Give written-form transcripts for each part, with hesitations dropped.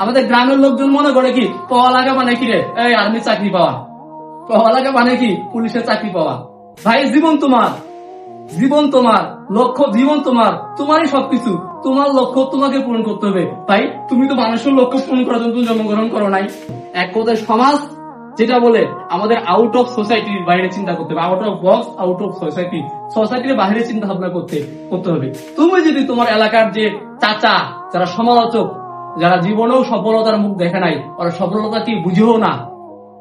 আমাদের গ্রামের লোকজন মনে করে কি পড়ালেখা মানে কি রে, এই আর্মি চাকরি পাওয়া, পড়ালেখা মানে কি পুলিশের চাকরি পাওয়া। ভাই জীবন তোমার, জীবন তোমার, লক্ষ্য জীবন তোমার, তোমারই সবকিছু। তোমার লক্ষ্য তোমাকে পূরণ করতে হবে। ভাই তুমি তো মানুষের লক্ষ্য পূরণ করার জন্য জন্মগ্রহণ করো নাই। এক কথায় সমাজ যেটা বলে আমাদের আউট অফ সোসাইটির বাইরে চিন্তা করতে হবে, out of box, out of society, সোসাইটির বাইরে চিন্তা ভাবনা করতে হবে। তুমি যদি তোমার এলাকার যে চাচা যারা সমালোচক, যারা জীবনেও সফলতার মুখ দেখে নাই, ওরা সফলতা কি বুঝেও না,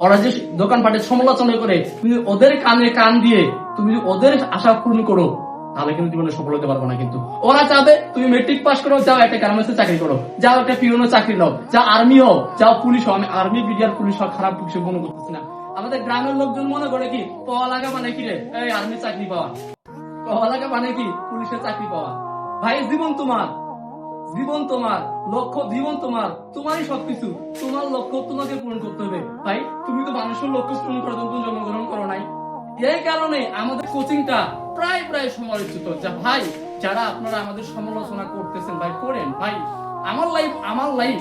ওরা যে দোকানপাটে সমালোচনা করে, তুমি ওদের কানে কান দিয়ে তুমি ওদের আশা পূরণ করো, তাহলে কিন্তু জীবনে সফল হতে পারবো না। কিন্তু ওরা চাবে তুমি মেট্রিক পাস করো, যাও একটা গার্মেন্টসে চাকরি করো, যাও একটা পিওনের চাকরি নাও, যাও আর্মি হও, যাও পুলিশ হও। আমি আর্মি বিডিআর পুলিশ হওয়া খারাপ কিছু মনে করতেছি না। আমাদের গ্রামের লোকজন মনে করে কি পড়ালেখা মানে কি রে, এই আর্মি চাকরি পাওয়া, পড়ালেখা মানে কি পুলিশের চাকরি পাওয়া। ভাই জীবন তোমার, জীবন তোমার, লক্ষ্য জীবন তোমার, তোমারই সবকিছু। তোমার লক্ষ্য তোমাকে পূরণ করতে হবে। ভাই তুমি তো মানুষের লক্ষ্য পূরণ করার জন্য জন্মগ্রহণ করো নাই। এই কারণে আমাদের কোচিংটা প্রায় প্রায় সমালোচিত। যা ভাই যারা আপনারা আমাদের সমালোচনা করতেছেন ভাই করেন, ভাই আমার লাইফ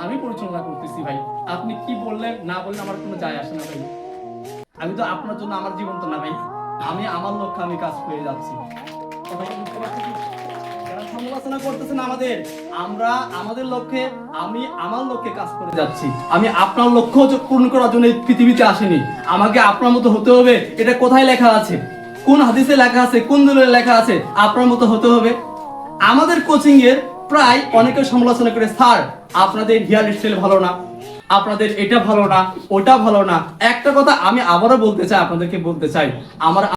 আমি পরিচালনা করতেছি। ভাই আপনি কি বললেন না বললেন আমার কোনো যায় আসে না। ভাই আমি তো আপনার জন্য আমার জীবন তো না ভাই, আমি আমার লক্ষ্যে আমি কাজ করে যাচ্ছি। যারা সমালোচনা করতেছেন আমাদের, আমরা আমাদের লক্ষ্যে, আমি আমার লক্ষ্যে কাজ করে যাচ্ছি। আমি আপনার লক্ষ্য পূরণ করার জন্য এই পৃথিবীতে আসিনি। আমাকে আপনার মতো হতে হবে, এটা কোথায় লেখা আছে, কোন হাদিসে লেখা আছে, কোন দলিলে লেখা আছে আপনার মতো হতে হবে? আমাদের কোচিং এর প্রায় অনেকে সমালোচনা করে, স্যার আপনাদের হেয়ার স্টাইল ভালো না, আপনাদের এটা ভালো না, ওটা ভালো না। একটা কথা আমি আবারও বলতে চাই, আপনাদেরকে বলতে চাই, আমার